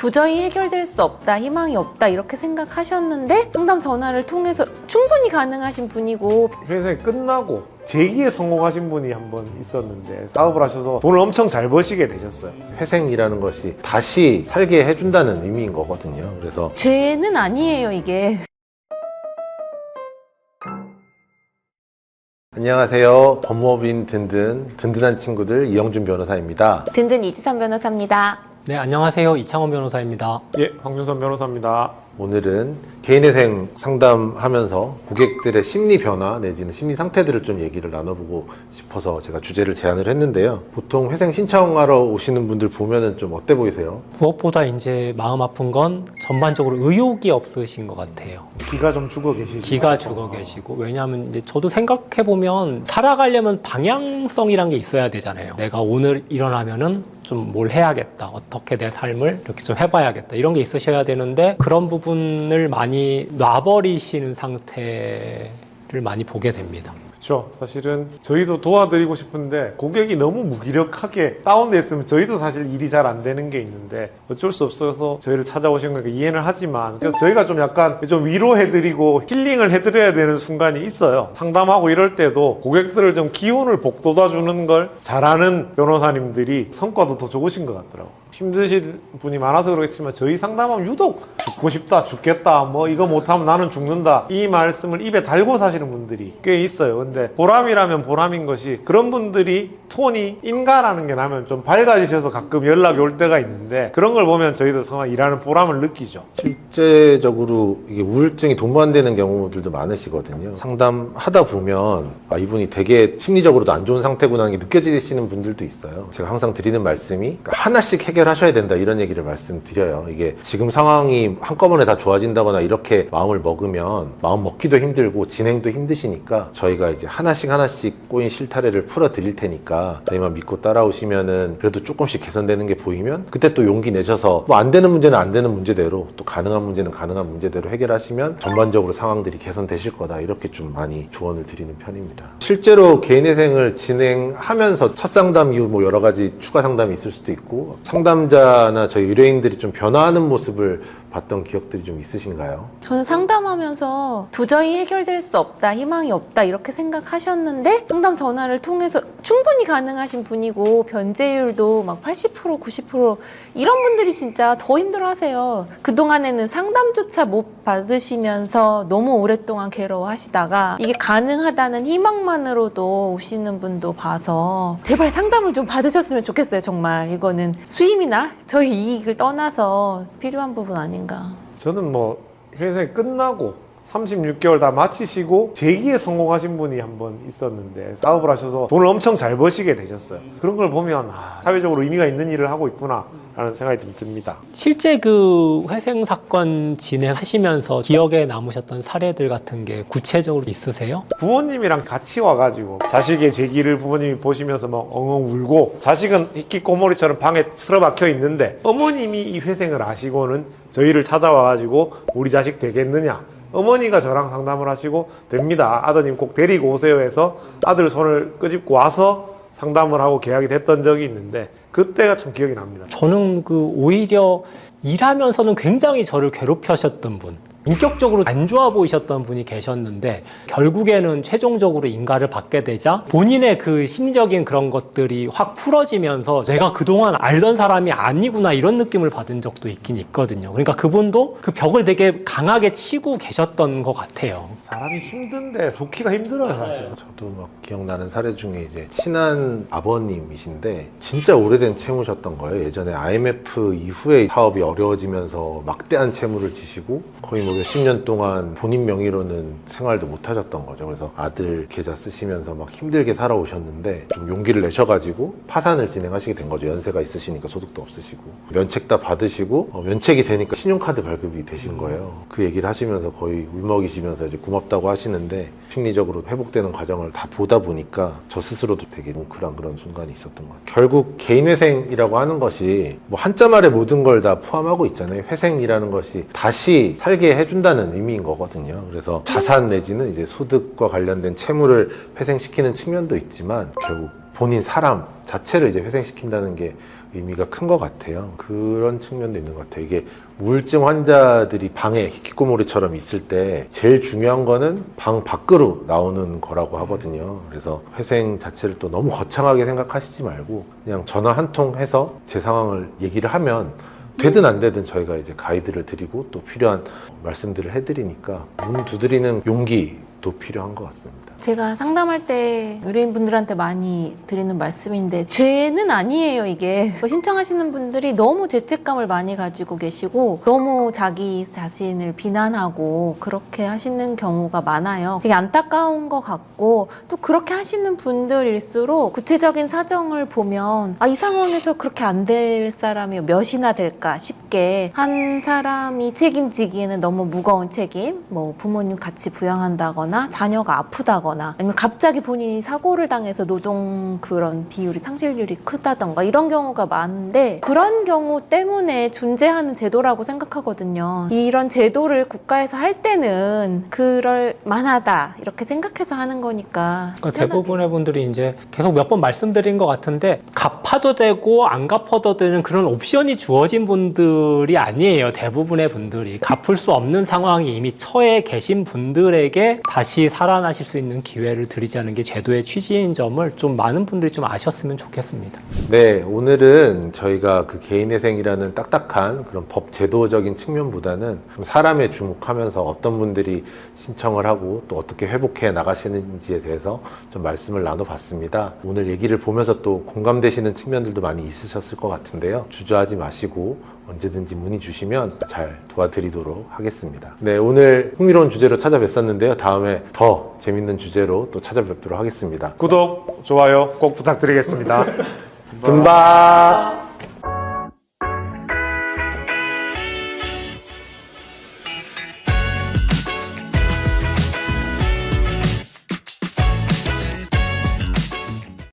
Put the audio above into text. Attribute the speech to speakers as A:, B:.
A: 도저히 해결될 수 없다, 희망이 없다 이렇게 생각하셨는데 상담 전화를 통해서 충분히 가능하신 분이고
B: 회생이 끝나고 재기에 성공하신 분이 한 번 있었는데 사업을 하셔서 돈을 엄청 잘 버시게 되셨어요.
C: 회생이라는 것이 다시 살게 해준다는 의미인 거거든요. 그래서
A: 죄는 아니에요 이게.
C: 안녕하세요. 법무법인 든든한 친구들 이영준 변호사입니다.
A: 든든 이지선 변호사입니다.
D: 네, 안녕하세요. 이창원 변호사입니다.
B: 예, 황준선 변호사입니다.
C: 오늘은 개인회생 상담하면서 고객들의 심리 변화 내지는 심리 상태들을 좀 얘기를 나눠보고 싶어서 제가 주제를 제안을 했는데요. 보통 회생 신청하러 오시는 분들 보면은 좀 어때 보이세요?
D: 무엇보다 이제 마음 아픈 건 전반적으로 의욕이 없으신 것 같아요.
B: 기가 좀 죽어 계시죠?
D: 기가 죽어 계시고, 왜냐하면 이제 저도 생각해보면 살아가려면 방향성이란 게 있어야 되잖아요. 내가 오늘 일어나면은 좀 뭘 해야겠다. 어떻게 내 삶을 이렇게 좀 해봐야겠다. 이런 게 있으셔야 되는데 그런 부분을 많이 놔버리시는 상태를 많이 보게 됩니다.
B: 그렇죠. 사실은 저희도 도와드리고 싶은데 고객이 너무 무기력하게 다운돼 있으면 저희도 사실 일이 잘 안 되는 게 있는데 어쩔 수 없어서 저희를 찾아오신 거니까 이해는 하지만 그래서 저희가 좀 약간 좀 위로해드리고 힐링을 해드려야 되는 순간이 있어요. 상담하고 이럴 때도 고객들을 좀 기운을 북돋아주는 걸 잘하는 변호사님들이 성과도 더 좋으신 것 같더라고요. 힘드신 분이 많아서 그렇겠지만 저희 상담하면 유독 죽고 싶다, 죽겠다, 뭐 이거 못하면 나는 죽는다 이 말씀을 입에 달고 사시는 분들이 꽤 있어요. 근데 보람이라면 보람인 것이 그런 분들이 톤이 인가라는 게 나면 좀 밝아지셔서 가끔 연락이 올 때가 있는데 그런 걸 보면 저희도 상당히 일하는 보람을 느끼죠.
C: 실제적으로 이게 우울증이 동반되는 경우들도 많으시거든요. 상담하다 보면 이분이 되게 심리적으로도 안 좋은 상태구나 하는 게 느껴지시는 분들도 있어요. 제가 항상 드리는 말씀이 하나씩 해결하셔야 된다 이런 얘기를 말씀드려요. 이게 지금 상황이 한꺼번에 다 좋아진다거나 이렇게 마음을 먹으면 마음 먹기도 힘들고 진행도 힘드시니까 저희가 이제 하나씩 꼬인 실타래를 풀어 드릴 테니까 저희만 믿고 따라오시면은 그래도 조금씩 개선되는 게 보이면 그때 또 용기 내셔서 뭐 안 되는 문제는 안 되는 문제대로 또 가능한 문제는 가능한 문제대로 해결하시면 전반적으로 상황들이 개선되실 거다 이렇게 좀 많이 조언을 드리는 편입니다. 실제로 개인회생을 진행하면서 첫 상담 이후 뭐 여러 가지 추가 상담이 있을 수도 있고 상담자나 저희 의뢰인들이 좀 변화하는 모습을 봤던 기억들이 좀 있으신가요?
A: 저는 상담하면서 도저히 해결될 수 없다, 희망이 없다 이렇게 생각하셨는데 상담 전화를 통해서 충분히 가능하신 분이고 변제율도 막 80%, 90% 이런 분들이 진짜 더 힘들어하세요. 그동안에는 상담조차 못 받으시면서 너무 오랫동안 괴로워하시다가 이게 가능하다는 희망만으로도 오시는 분도 봐서 제발 상담을 좀 받으셨으면 좋겠어요. 정말 이거는 수임이나 저희 이익을 떠나서 필요한 부분 아닌가.
B: 저는 뭐 회생이 끝나고 36개월 다 마치시고 재기에 성공하신 분이 한 번 있었는데 사업을 하셔서 돈을 엄청 잘 버시게 되셨어요. 그런 걸 보면 사회적으로 의미가 있는 일을 하고 있구나 라는 생각이 좀 듭니다.
D: 실제 그 회생 사건 진행하시면서 기억에 남으셨던 사례들 같은 게 구체적으로 있으세요?
B: 부모님이랑 같이 와가지고 자식의 재기를 부모님이 보시면서 막 엉엉 울고 자식은 히키코모리처럼 방에 틀어박혀 있는데 어머님이 이 회생을 아시고는 저희를 찾아와가지고 우리 자식 되겠느냐, 어머니가 저랑 상담을 하시고 됩니다, 아드님 꼭 데리고 오세요 해서 아들 손을 끄집고 와서 상담을 하고 계약이 됐던 적이 있는데 그때가 참 기억이 납니다.
D: 저는 오히려 일하면서는 굉장히 저를 괴롭히셨던 분, 인격적으로 안 좋아 보이셨던 분이 계셨는데 결국에는 최종적으로 인가를 받게 되자 본인의 그 심적인 그런 것들이 확 풀어지면서 내가 그동안 알던 사람이 아니구나 이런 느낌을 받은 적도 있긴 있거든요. 그러니까 그분도 그 벽을 되게 강하게 치고 계셨던 것 같아요.
B: 사람이 힘든데 좋기가 힘들어요 사실.
C: 저도 막 기억나는 사례 중에 이제 친한 아버님이신데 진짜 오래된 채무셨던 거예요. 예전에 IMF 이후에 사업이 어려워지면서 막대한 채무를 지시고 거의 뭐 몇십 년 동안 본인 명의로는 생활도 못 하셨던 거죠. 그래서 아들 계좌 쓰시면서 막 힘들게 살아오셨는데 좀 용기를 내셔가지고 파산을 진행하시게 된 거죠. 연세가 있으시니까 소득도 없으시고 면책 다 받으시고 면책이 되니까 신용카드 발급이 되신 거예요. 그 얘기를 하시면서 거의 울먹이시면서 이제 고맙다고 하시는데 심리적으로 회복되는 과정을 다 보다 보니까 저 스스로도 되게 뭉클한 그런 순간이 있었던 것 같아요. 결국 개인회생이라고 하는 것이 뭐 한자 말에 모든 걸 다 포함하고 있잖아요. 회생이라는 것이 다시 살게 해준다는 의미인 거거든요. 그래서 자산 내지는 이제 소득과 관련된 채무를 회생시키는 측면도 있지만 결국 본인 사람 자체를 이제 회생시킨다는 게 의미가 큰 것 같아요. 그런 측면도 있는 것 같아요. 이게 우울증 환자들이 방에 히키코모리처럼 있을 때 제일 중요한 거는 방 밖으로 나오는 거라고 하거든요. 그래서 회생 자체를 또 너무 거창하게 생각하시지 말고 그냥 전화 한 통 해서 제 상황을 얘기를 하면 되든 안 되든 저희가 이제 가이드를 드리고 또 필요한 말씀들을 해드리니까 문 두드리는 용기도 필요한 것 같습니다.
A: 제가 상담할 때 의뢰인분들한테 많이 드리는 말씀인데 죄는 아니에요. 이게 신청하시는 분들이 너무 죄책감을 많이 가지고 계시고 너무 자기 자신을 비난하고 그렇게 하시는 경우가 많아요. 되게 안타까운 것 같고 또 그렇게 하시는 분들일수록 구체적인 사정을 보면 이 상황에서 그렇게 안 될 사람이 몇이나 될까 싶게 한 사람이 책임지기에는 너무 무거운 책임, 뭐 부모님 같이 부양한다거나 자녀가 아프다거나 아니면 갑자기 본인이 사고를 당해서 노동 그런 비율이 상실률이 크다던가 이런 경우가 많은데 그런 경우 때문에 존재하는 제도라고 생각하거든요. 이런 제도를 국가에서 할 때는 그럴 만하다 이렇게 생각해서 하는 거니까.
D: 그러니까 대부분의 분들이 이제 계속 몇 번 말씀드린 것 같은데 갚아도 되고 안 갚아도 되는 그런 옵션이 주어진 분들이 아니에요. 대부분의 분들이 갚을 수 없는 상황이 이미 처해 계신 분들에게 다시 살아나실 수 있는 기회를 드리자는 게 제도의 취지인 점을 좀 많은 분들이 좀 아셨으면 좋겠습니다.
C: 네, 오늘은 저희가 그 개인회생이라는 딱딱한 그런 법 제도적인 측면보다는 좀 사람에 주목하면서 어떤 분들이 신청을 하고 또 어떻게 회복해 나가시는지에 대해서 좀 말씀을 나눠봤습니다. 오늘 얘기를 보면서 또 공감되시는 측면들도 많이 있으셨을 것 같은데요. 주저하지 마시고 언제든지 문의 주시면 잘 도와드리도록 하겠습니다. 네, 오늘 흥미로운 주제로 찾아뵀었는데요. 다음에 더 재밌는 주제로 또 찾아뵙도록 하겠습니다.
B: 구독, 좋아요 꼭 부탁드리겠습니다.
C: 금방